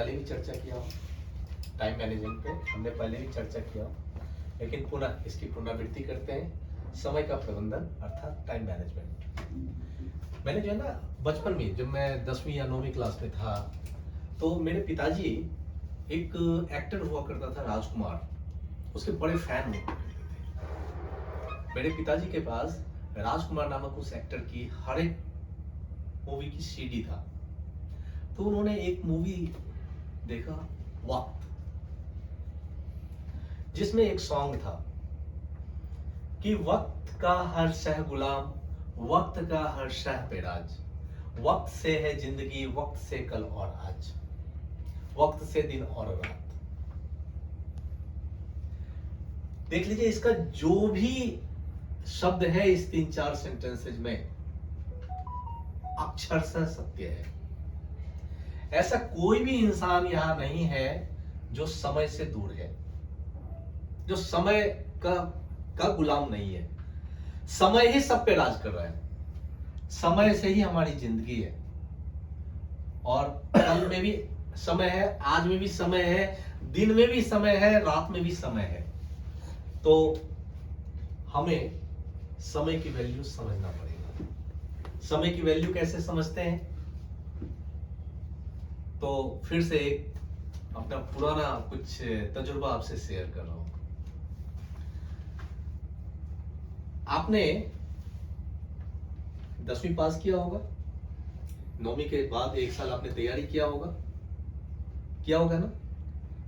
पहले भी चर्चा किया हो, टाइम मैनेजमेंट पे हमने पहले भी चर्चा किया हो, लेकिन पुनः इसकी पुनरावृत्ति करते हैं। समय का प्रबंधन अर्थात टाइम मैनेजमेंट। मैंने जो है ना बचपन में, जब मैं 10वीं या 9वीं क्लास में था, तो मेरे पिताजी एक एक्टर हुआ करता था राजकुमार, उसके बड़े फैन हुआ करते थे। मेरे पिताजी के पास राजकुमार नामक उस एक्टर की हर एक मूवी की सीडी था। तो उन्होंने एक मूवी देखा, वक्त, जिसमें एक सॉन्ग था कि वक्त का हर शह गुलाम, वक्त का हर शह पे राज, वक्त से है जिंदगी, वक्त से कल और आज, वक्त से दिन और रात। देख लीजिए, इसका जो भी शब्द है इस 3-4 सेंटेंसेज में अक्षरशः सत्य है। ऐसा कोई भी इंसान यहां नहीं है जो समय से दूर है, जो समय का गुलाम नहीं है। समय ही सब पे राज कर रहा है, समय से ही हमारी जिंदगी है, और कल में भी समय है, आज में भी समय है, दिन में भी समय है, रात में भी समय है। तो हमें समय की वैल्यू समझना पड़ेगा। समय की वैल्यू कैसे समझते हैं? तो फिर से एक अपना पुराना कुछ तजुर्बा आपसे शेयर कर रहा हूं। आपने 10वीं पास किया होगा, 9वीं के बाद 1 साल आपने तैयारी किया होगा ना?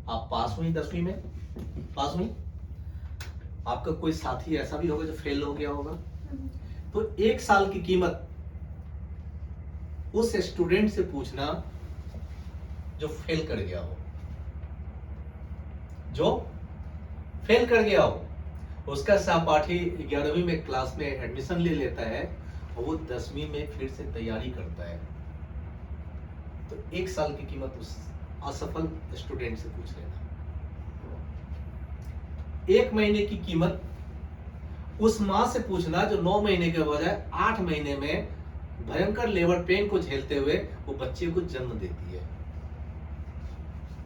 आप पास हुई 10वीं में, पास हुई। आपका कोई साथी ऐसा भी होगा जो फेल हो गया होगा। तो 1 साल की कीमत उस स्टूडेंट से पूछना जो फेल कर गया हो, उसका सहपाठी 11वीं में क्लास में एडमिशन ले लेता है और वो 10वीं में फिर से तैयारी करता है। तो 1 साल की कीमत उस असफल स्टूडेंट से पूछ लेना। 1 महीने की कीमत उस मां से पूछना जो 9 महीने के बजाय 8 महीने में भयंकर लेबर पेन को झेलते हुए वो बच्चे को जन्म देती है,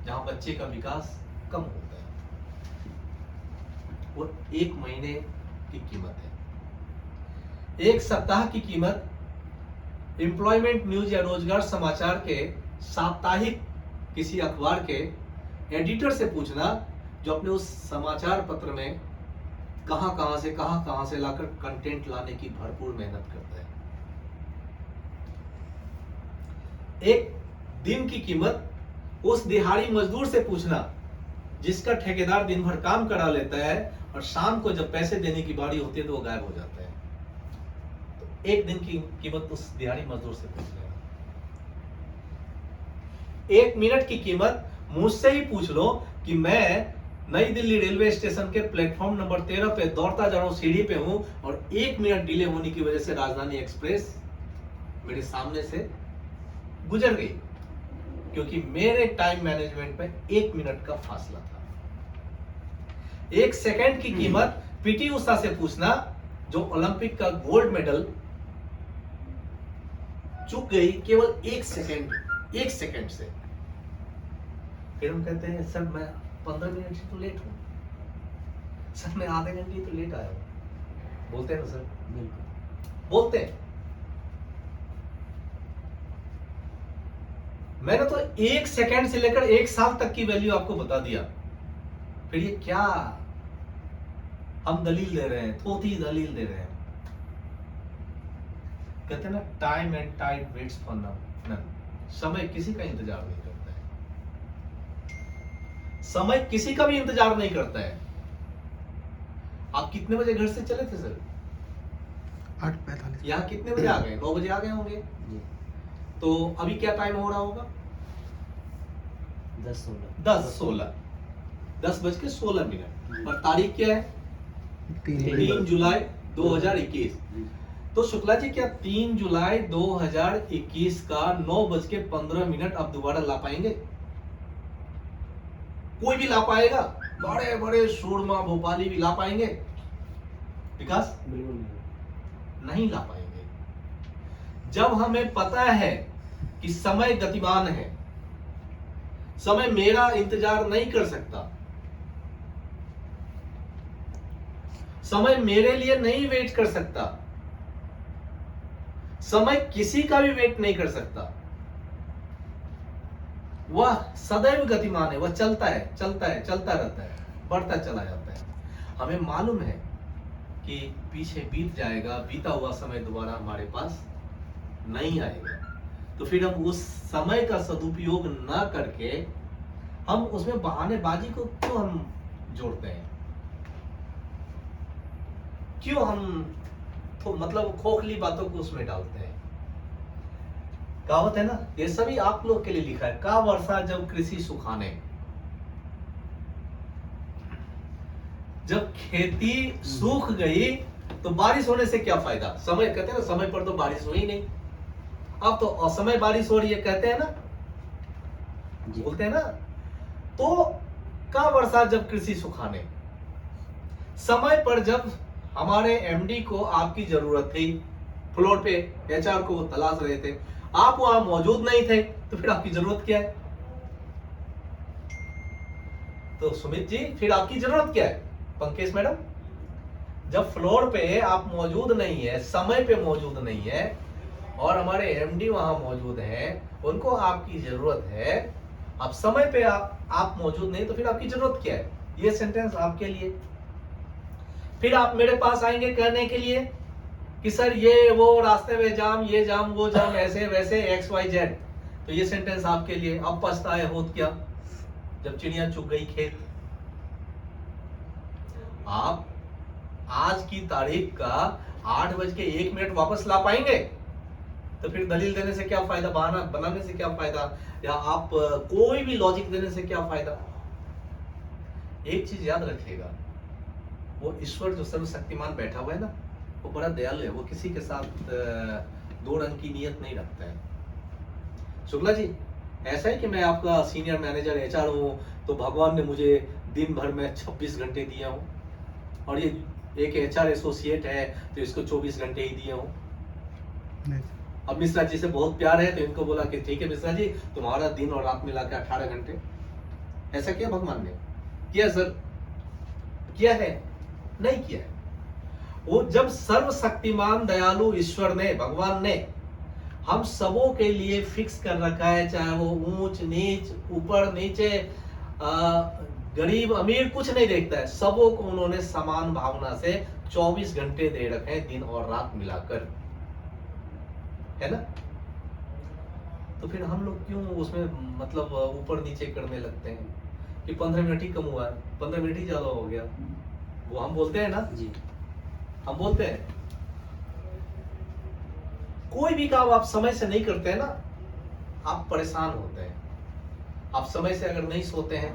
जहां बच्चे का विकास कम होता है। वो 1 महीने की कीमत है। 1 सप्ताह की कीमत एम्प्लॉयमेंट न्यूज या रोजगार समाचार के साप्ताहिक किसी अखबार के एडिटर से पूछना जो अपने उस समाचार पत्र में कहां से लाकर कंटेंट लाने की भरपूर मेहनत करता है। 1 दिन की कीमत उस दिहाड़ी मजदूर से पूछना जिसका ठेकेदार दिन भर काम करा लेता है और शाम को जब पैसे देने की बारी होती है तो वो गायब हो जाता है। तो 1 दिन की कीमत उस दिहाड़ी मजदूर से पूछ लेना। 1 मिनट की कीमत मुझसे ही पूछ लो कि मैं नई दिल्ली रेलवे स्टेशन के प्लेटफॉर्म नंबर 13 पे दौड़ता जा रहा हूं, सीढ़ी पे हूं, और 1 मिनट डिले होने की वजह से राजधानी एक्सप्रेस मेरे सामने से गुजर गई, क्योंकि मेरे टाइम मैनेजमेंट पे 1 मिनट का फासला था। 1 सेकंड की कीमत पीटी उषा से पूछना जो ओलंपिक का गोल्ड मेडल चूक गई केवल 1 सेकंड से। फिर हम कहते हैं सर मैं 15 मिनट से तो लेट हूं, सर मैं आधे घंटे तो लेट आया हूं। बोलते हैं ना सर? बिल्कुल बोलते हैं। मैंने तो 1 सेकंड से लेकर 1 साल तक की वैल्यू आपको बता दिया। फिर ये क्या हम दलील दे रहे हैं, थोथी दलील दे रहे हैं। कहते हैं ना, time and tide waits for none. समय किसी का इंतजार नहीं करता है, समय किसी का भी इंतजार नहीं करता है। आप कितने बजे घर से चले थे सर? 8:45। यहाँ कितने बजे आ गए? 9 बजे आ गए होंगे। तो अभी क्या टाइम हो रहा होगा? 10:16 10:16। और तारीख क्या है? 3 जुलाई 2021। तो शुक्ला जी, क्या 3 जुलाई 2021 का 9:15 अब दोबारा ला पाएंगे? कोई भी ला पाएगा? बड़े बड़े सूरमा भोपाली भी ला पाएंगे? विकास? बिल्कुल नहीं ला पाएंगे। जब हमें पता है कि समय गतिमान है, समय मेरा इंतजार नहीं कर सकता, समय मेरे लिए नहीं वेट कर सकता, समय किसी का भी वेट नहीं कर सकता। वह सदैव गतिमान है, वह चलता है चलता है चलता रहता है, बढ़ता चला जाता है। हमें मालूम है कि पीछे बीत जाएगा, बीता हुआ समय दोबारा हमारे पास नहीं आएगा, तो फिर हम उस समय का सदुपयोग ना करके हम उसमें बहानेबाजी को क्यों हम जोड़ते हैं, क्यों हम तो मतलब खोखली बातों को उसमें डालते हैं। कहावत है ना, ये सभी आप लोग के लिए लिखा है, का वर्षा जब कृषि सुखाने। जब खेती सूख गई तो बारिश होने से क्या फायदा। समय कहते हैं ना, समय पर तो बारिश हुई नहीं, अब तो असमय बारिश हो रही है, कहते हैं ना, बोलते हैं ना। तो का वर्षा जब कृषि सुखाने, समय पर जब हमारे एमडी को आपकी जरूरत थी, फ्लोर पे एचआर को वो तलाश रहे थे, आप वहां मौजूद नहीं थे, तो फिर आपकी जरूरत क्या है। तो सुमित जी, फिर आपकी जरूरत क्या है। पंकज मैडम, जब फ्लोर पे आप मौजूद नहीं है, समय पे मौजूद नहीं है, और हमारे एमडी वहां मौजूद हैं, उनको आपकी जरूरत है, अब समय पे आप मौजूद नहीं, तो फिर आपकी जरूरत क्या है। ये सेंटेंस आपके लिए। फिर आप मेरे पास आएंगे कहने के लिए कि सर ये वो रास्ते में जाम, ये जाम वो जाम, ऐसे वैसे XYZ, तो ये सेंटेंस आपके लिए। अब पछताए होत क्या, जब चिड़िया चुग गई खेत। आप आज की तारीख का 8:01 वापस ला पाएंगे, तो फिर दलील देने से क्या फायदा, बहाना बनाने से क्या फायदा, या आप कोई भी लॉजिक देने से क्या फायदा। एक चीज याद रखिएगा, वो ईश्वर जो सर्वशक्तिमान बैठा हुआ है ना, वो बड़ा दयालु है, वो किसी के साथ दो रंग की नियत नहीं रखता है। शुक्ला जी, ऐसा है कि मैं आपका सीनियर मैनेजर एचआर हूं, तो भगवान ने मुझे दिन भर में 26 घंटे दिए हूं, और ये एक एचआर एसोसिएट है तो इसको 24 घंटे ही दिए हूं। अब मिश्रा जी से बहुत प्यार है, तो इनको बोला कि ठीक है मिश्रा जी, तुम्हारा दिन और रात मिला के 18 घंटे। ऐसा किया भगवान ने? किया सर? किया है? नहीं किया है। वो जब सर्वशक्तिमान दयालु ईश्वर ने, भगवान ने हम सबों के लिए फिक्स कर रखा है, चाहे वो ऊंच नीच, ऊपर नीचे, गरीब अमीर कुछ नहीं देखता है, सबों को उन्होंने समान भावना से 24 घंटे दे रखे हैं, दिन और रात मिलाकर, है ना। तो फिर हम लोग क्यों उसमें मतलब ऊपर नीचे करने लगते हैं कि 15 मिनट ही कम हुआ है, 15 मिनट ही ज्यादा हो गया, वो हम बोलते हैं ना जी, हम बोलते हैं। कोई भी काम आप समय से नहीं करते हैं ना, आप परेशान होते हैं। आप समय से अगर नहीं सोते हैं,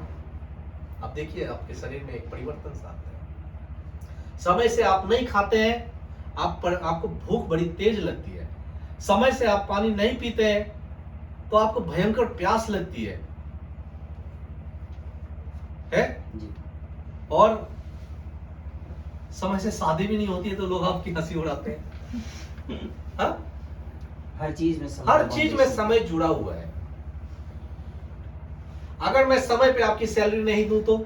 आप देखिए आपके शरीर में एक परिवर्तन सा आता है। समय से आप नहीं खाते हैं, आपको भूख बड़ी तेज लगती है। समय से आप पानी नहीं पीते हैं, तो आपको भयंकर प्यास लगती है जी। और समय से शादी भी नहीं होती है, तो लोग आपकी हंसी उड़ाते हैं। हाँ? हर चीज में समय जुड़ा हुआ है। अगर मैं समय पे आपकी सैलरी नहीं दूं, तो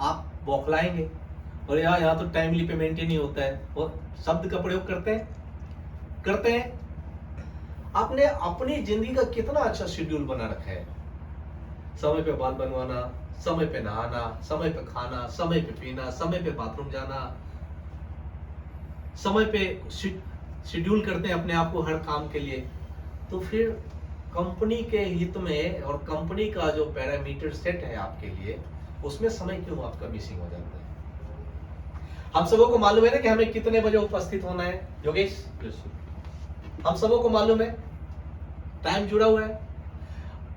आप बौखलाएंगे, और यहाँ तो टाइमली पेमेंट ही नहीं होता है, और शब्द का प्रयोग करते हैं। आपने अपनी जिंदगी का कितना अच्छा शेड्यूल बना रखा है। समय पे बाल बनवाना, समय पे नहाना, समय पे खाना, समय पे पीना, समय पे बाथरूम जाना, समय पे शेड्यूल करते हैं अपने आप को हर काम के लिए। तो फिर कंपनी के हित में और कंपनी का जो पैरामीटर सेट है आपके लिए, उसमें समय क्यों आपका मिसिंग हो जाता है। हम सबों को मालूम है ना कि हमें कितने बजे उपस्थित होना है, योगेश? हम सबों को मालूम है, टाइम जुड़ा हुआ है।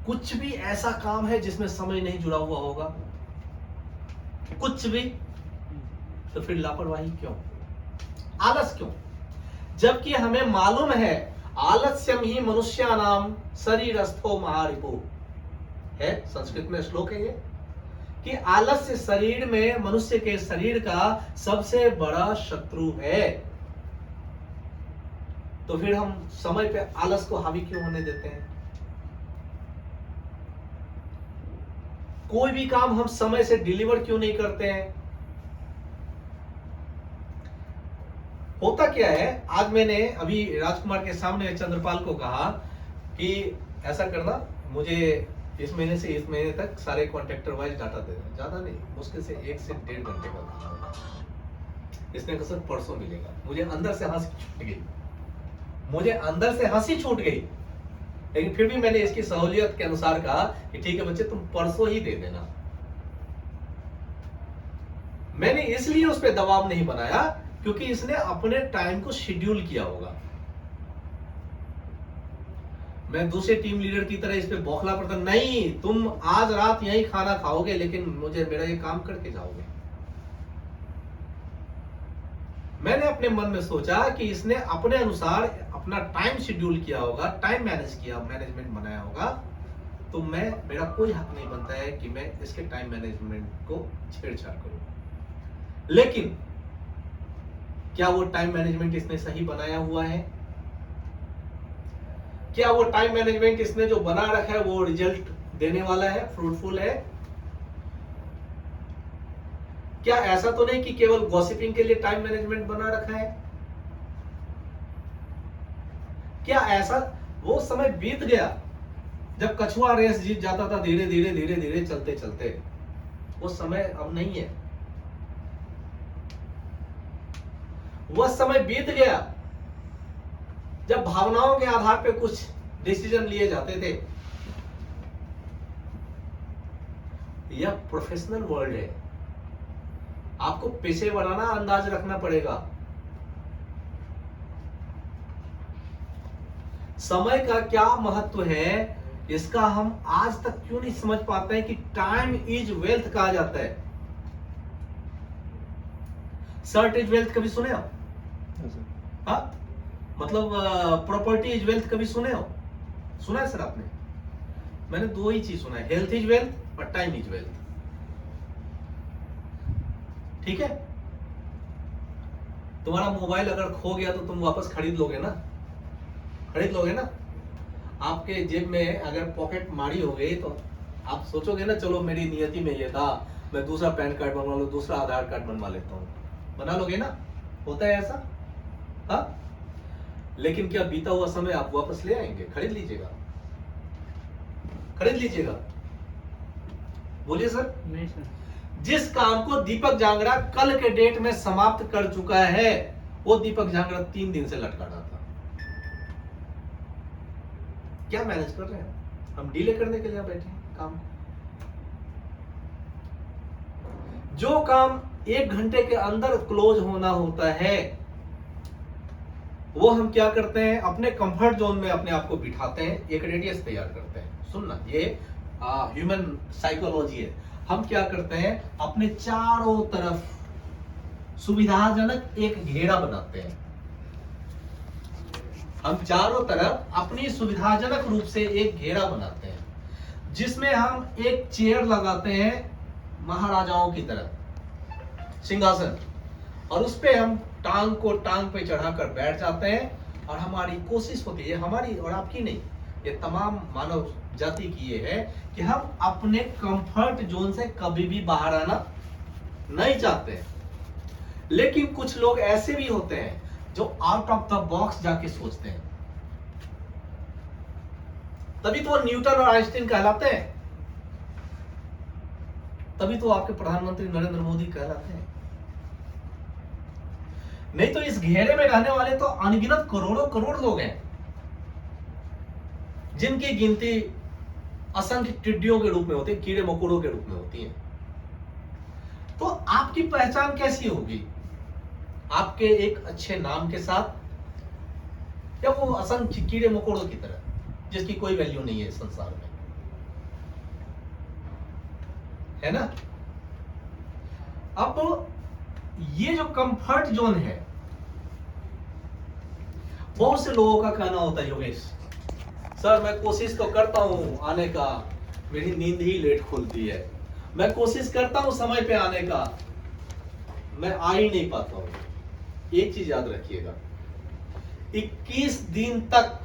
कुछ भी ऐसा काम है जिसमें समय नहीं जुड़ा हुआ होगा, कुछ भी, तो फिर लापरवाही क्यों, आलस क्यों? जबकि हमें मालूम है आलस्यम ही मनुष्यानाम शरीरस्थो महारिपु है, संस्कृत में श्लोक है ये, कि आलस्य शरीर में, मनुष्य के शरीर का सबसे बड़ा शत्रु है। तो फिर हम समय पे आलस को हावी क्यों होने देते हैं? कोई भी काम हम समय से डिलीवर क्यों नहीं करते हैं? होता क्या है, आज मैंने अभी राजकुमार के सामने चंद्रपाल को कहा कि ऐसा करना, मुझे इस महीने से इस महीने तक सारे कॉन्ट्रैक्टर वाइज डाटा दे देना, ज्यादा नहीं, मुश्किल से 1 से 1.5 घंटे का काम होगा। इसने कहा सर परसों मिलेगा। मुझे अंदर से हंसी छूट गई, मुझे अंदर से हंसी छूट गई, लेकिन फिर भी मैंने इसकी सहूलियत के अनुसार कहा कि ठीक है बच्चे, तुम परसों ही दे देना। मैंने इसलिए उस पर दबाव नहीं बनाया क्योंकि इसने अपने टाइम को शेड्यूल किया होगा। मैं दूसरे टीम लीडर की तरह इस पे बौखला पड़ता नहीं, तुम आज रात यहीं खाना खाओगे लेकिन मुझे मेरा ये काम करके जाओगे। मैंने अपने मन में सोचा कि इसने अपने अनुसार अपना टाइम शेड्यूल किया होगा, टाइम मैनेज किया, मैनेजमेंट बनाया होगा, तो मेरा कोई हक नहीं बनता है कि मैं इसके टाइम मैनेजमेंट को छेड़छाड़ करूं। लेकिन क्या वो टाइम मैनेजमेंट इसने सही बनाया हुआ है? क्या वो टाइम मैनेजमेंट इसने जो बना रखा है वो रिजल्ट देने वाला है, फ्रूटफुल है? क्या ऐसा तो नहीं कि केवल गॉसिपिंग के लिए टाइम मैनेजमेंट बना रखा है? क्या ऐसा वो समय बीत गया जब कछुआ रेस जीत जाता था धीरे धीरे धीरे धीरे चलते चलते? वो समय अब नहीं है। वह समय बीत गया जब भावनाओं के आधार पे कुछ डिसीजन लिए जाते थे। यह प्रोफेशनल वर्ल्ड है, आपको पेशेवराना अंदाज रखना पड़ेगा। समय का क्या महत्व है इसका हम आज तक क्यों नहीं समझ पाते हैं कि टाइम इज वेल्थ कहा जाता है। सर्ट इज वेल्थ कभी सुने हो? हाँ, मतलब प्रॉपर्टी इज वेल्थ कभी सुने हो? सुना है सर आपने? मैंने 2 ही चीज सुना है, हेल्थ इज वेल्थ और टाइम इज वेल्थ। ठीक है, तुम्हारा मोबाइल अगर खो गया तो तुम वापस खरीद लोगे ना? खरीद लोगे ना? आपके जेब में अगर पॉकेट मारी हो गई तो आप सोचोगे ना, चलो मेरी नियति में ये था, मैं दूसरा पैन कार्ड बनवा लूं, दूसरा आधार कार्ड बनवा लेता हूं, बना लोगे ना? होता है ऐसा? हाँ, लेकिन क्या बीता हुआ समय आप वापस ले आएंगे? खरीद लीजिएगा, खरीद लीजिएगा। बोलिए सर। नहीं सर। जिस काम को दीपक जांगड़ा कल के डेट में समाप्त कर चुका है, वो दीपक जांगड़ा 3 दिन से लटकाना था। क्या मैनेज कर रहे हैं हम? डिले करने के लिए बैठे हैं काम को। जो काम 1 घंटे के अंदर क्लोज होना होता है वो हम क्या करते हैं, अपने कंफर्ट जोन में अपने आप को बिठाते हैं, एक रेडियस तैयार करते हैं। सुनना, ये ह्यूमन साइकोलॉजी है। हम क्या करते हैं, अपने चारों तरफ सुविधाजनक एक घेरा बनाते हैं। हम चारों तरफ अपनी सुविधाजनक रूप से एक घेरा बनाते हैं, जिसमें हम एक चेयर लगाते हैं महाराजाओं की तरह, सिंहासन, और उस पे हम टांग को टांग पे चढ़ाकर बैठ जाते हैं। और हमारी कोशिश होती है, हमारी और आपकी नहीं, ये तमाम मानव जाति की ये है कि हम अपने कंफर्ट जोन से कभी भी बाहर आना नहीं चाहते। लेकिन कुछ लोग ऐसे भी होते हैं जो आउट ऑफ द बॉक्स जाके सोचते हैं, तभी तो वो न्यूटन और आइंस्टीन कहलाते हैं, तभी तो आपके प्रधानमंत्री नरेंद्र मोदी कहलाते हैं। नहीं तो इस घेरे में रहने वाले तो अनगिनत करोड़ों करोड़ लोग हैं, जिनकी गिनती असंख्य टिड्डियों के रूप में होती है, कीड़े मकोड़ों के रूप में होती है। तो आपकी पहचान कैसी होगी? आपके एक अच्छे नाम के साथ, या वो असंख्य कीड़े मकोड़ों की तरह जिसकी कोई वैल्यू नहीं है संसार में, है ना? अब ये जो कंफर्ट जोन है, बहुत से लोगों का कहना होता है, योगेश सर मैं कोशिश तो करता हूं आने का, मेरी नींद ही लेट खुलती है, मैं कोशिश करता हूं समय पे आने का, मैं आ ही नहीं पाता हूं। एक चीज याद रखिएगा, 21 दिन तक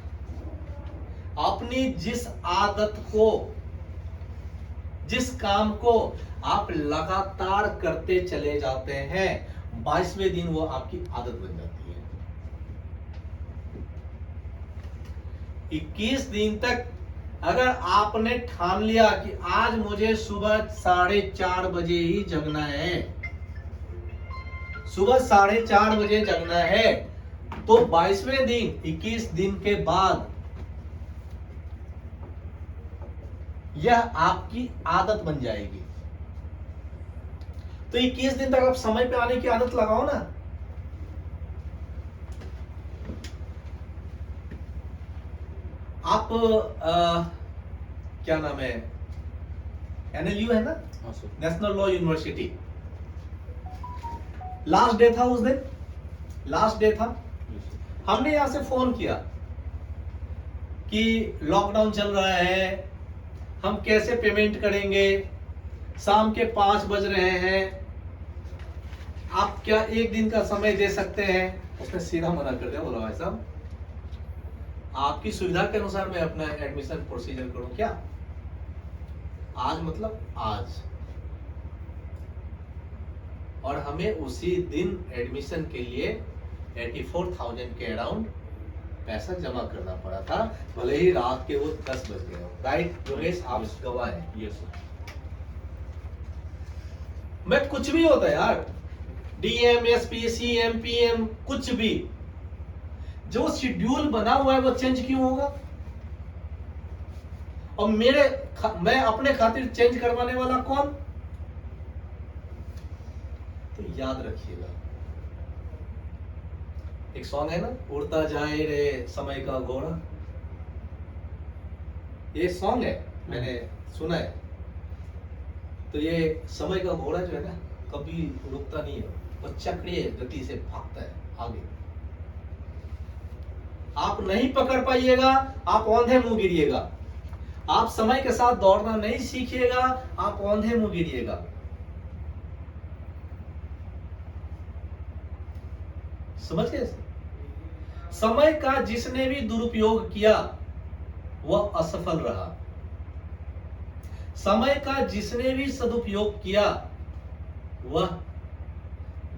अपनी जिस आदत को, जिस काम को आप लगातार करते चले जाते हैं, 22वें दिन वो आपकी आदत बन जाती है। 21 दिन तक अगर आपने ठान लिया कि आज मुझे सुबह 4:30 बजे ही जगना है, सुबह 4:30 बजे जगना है, तो 22वें दिन 21 दिन के बाद यह आपकी आदत बन जाएगी। तो 21 दिन तक आप समय पे आने की आदत लगाओ ना। आप क्या नाम है, NLU है ना, national law university, last day था उस दिन, लास्ट डे था। हमने यहां से फोन किया कि लॉकडाउन चल रहा है, हम कैसे पेमेंट करेंगे, शाम के 5 बज रहे हैं, आप क्या एक दिन का समय दे सकते हैं? उसने सीधा मना कर दिया, बोला भाई साहब आपकी सुविधा के अनुसार मैं अपना एडमिशन प्रोसीजर करूं क्या? आज मतलब आज, और हमें उसी दिन एडमिशन के लिए 84,000 के अराउंड पैसा जमा करना पड़ा था, भले ही रात के वो 10 बज गए हो। राइट योगेश, आप गवाह हैं। Yes sir. मैं कुछ भी होता है यार, DM, SP, CM, PM, कुछ भी, जो शेड्यूल बना हुआ है वो चेंज क्यों होगा? और मैं अपने खातिर चेंज करवाने वाला कौन? तो याद रखिएगा, एक सॉन्ग है ना, उड़ता जाए रे समय का घोड़ा, ये सॉन्ग है, मैंने सुना है। तो ये समय का घोड़ा जो है ना, कभी रुकता नहीं है, वो चक्रीय गति से भागता है आगे। आप नहीं पकड़ पाइएगा, आप औंधे मुंह गिरिएगा। आप समय के साथ दौड़ना नहीं सीखिएगा, आप औंधे मुंह गिरिएगा। समझ गए? समय का जिसने भी दुरुपयोग किया वह असफल रहा, समय का जिसने भी सदुपयोग किया वह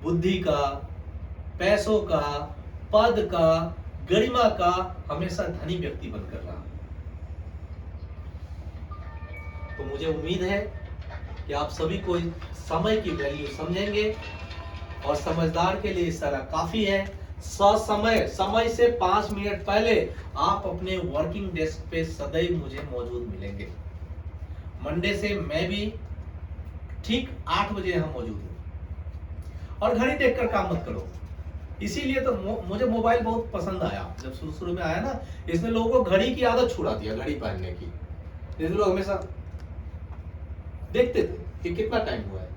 बुद्धि का, पैसों का, पद का, गरिमा का हमेशा धनी व्यक्ति बनकर रहा। तो मुझे उम्मीद है कि आप सभी को समय की वैल्यू समझेंगे, और समझदार के लिए सारा काफी है। समय से 5 मिनट पहले आप अपने वर्किंग डेस्क पे सदैव मुझे मौजूद मिलेंगे। मंडे से मैं भी ठीक 8 बजे यहां मौजूद हूं। और घड़ी देखकर काम मत करो, इसीलिए तो मुझे मोबाइल बहुत पसंद आया। जब शुरू में आया ना, इसने लोगों को घड़ी की आदत छुड़ा दिया, घड़ी पहनने की। जैसे लोग हमेशा देखते थे कि कितना टाइम हुआ है,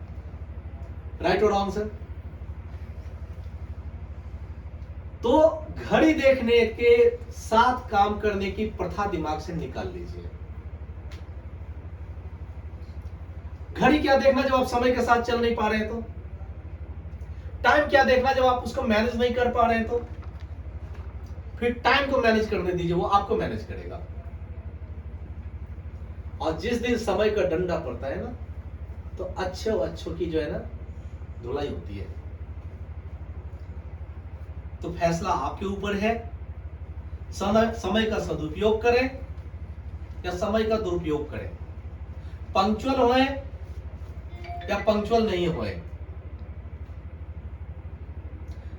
राइट और रॉन्ग सर? तो घड़ी देखने के साथ काम करने की प्रथा दिमाग से निकाल लीजिए। घड़ी क्या देखना जब आप समय के साथ चल नहीं पा रहे हैं? तो टाइम क्या देखना जब आप उसको मैनेज नहीं कर पा रहे हैं? तो फिर टाइम को मैनेज करने दीजिए, वो आपको मैनेज करेगा। और जिस दिन समय का डंडा पड़ता है ना, तो अच्छों की जो है ना धुलाई होती है। तो फैसला आपके ऊपर है, समय का सदुपयोग करें या समय का दुरुपयोग करें, पंक्चुअल होए या पंक्चुअल नहीं होए।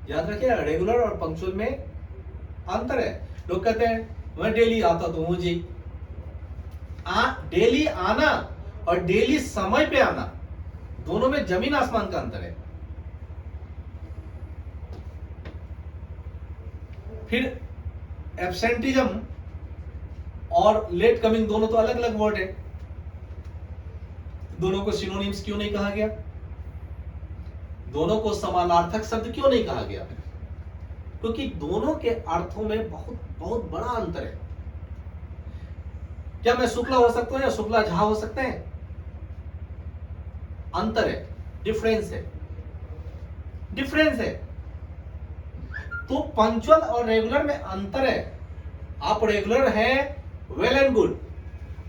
याद रखिए, रेगुलर और पंक्चुअल में अंतर है। लोग कहते हैं मैं डेली आता तो हूं जी। डेली आना और डेली समय पे आना, दोनों में जमीन आसमान का अंतर है। फिर एब्सेंटिज्म और लेट कमिंग दोनों तो अलग अलग वर्ड है, दोनों को सिनोनिम्स क्यों नहीं कहा गया? दोनों को समानार्थक शब्द क्यों नहीं कहा गया? क्योंकि दोनों के अर्थों में बहुत बहुत बड़ा अंतर है। क्या मैं शुक्ला हो सकता हूं या शुक्ला झा हो सकते हैं? अंतर है, डिफरेंस है, डिफरेंस है। तो पंक्चुअल और रेगुलर में अंतर है। आप रेगुलर हैं, वेल एंड गुड।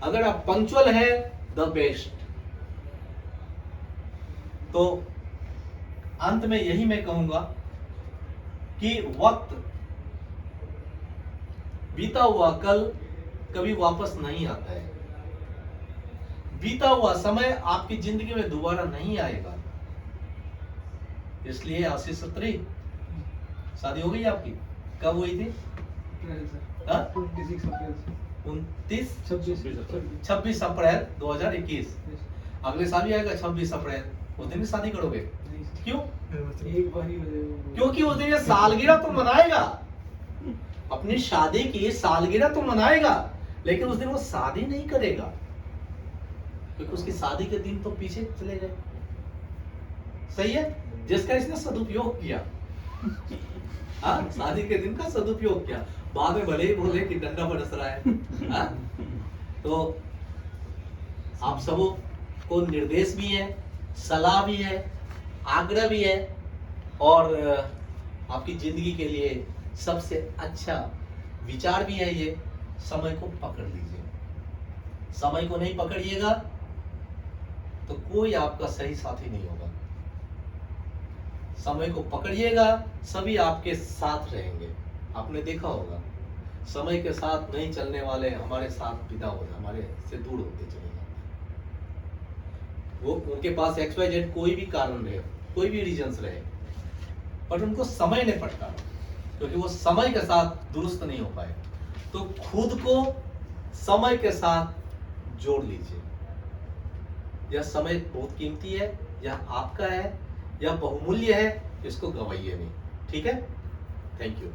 अगर आप पंक्चुअल हैं, द बेस्ट। तो अंत में यही मैं कहूंगा कि वक्त, बीता हुआ कल कभी वापस नहीं आता है। बीता हुआ समय आपकी जिंदगी में दोबारा नहीं आएगा। इसलिए आशीष सत्री, शादी हो गई आपकी? कब हुई थी? 26 अप्रैल 2021। अगले साल भी आएगा 26 अप्रैल, उस दिन भी शादी करोगे? क्यों? एक बार ही हो जाएगा। क्योंकि उस दिन ये सालगिरह तो मनाएगा, अपनी शादी की सालगिरह तो मनाएगा, लेकिन उस दिन वो शादी नहीं करेगा, क्योंकि उसकी शादी के दिन तो पीछे चले गए। सही है? जिसका इसने सदुपयोग किया, हाँ, शादी के दिन का सदुपयोग किया, बाद में भले ही बोले कि डंडा बरस रहा है। हाँ? तो आप सबों को निर्देश भी है, सलाह भी है, आग्रह भी है, और आपकी जिंदगी के लिए सबसे अच्छा विचार भी है ये, समय को पकड़ लीजिए। समय को नहीं पकड़िएगा तो कोई आपका सही साथी नहीं होगा। समय को पकड़िएगा, सभी आपके साथ रहेंगे। आपने देखा होगा, समय के साथ नहीं चलने वाले हमारे साथ विदा हो, हमारे से दूर होते चले जाते हैं। वो उनके पास XYZ कोई भी कारण रहे, कोई भी रीजंस रहे, पर उनको समय नहीं पड़ता, क्योंकि वो समय के साथ दुरुस्त नहीं हो पाए। तो खुद को समय के साथ जोड़ लीजिए। यह समय बहुत कीमती है, यह आपका है, यह बहुमूल्य है, इसको गवाइए नहीं। ठीक है? Thank you.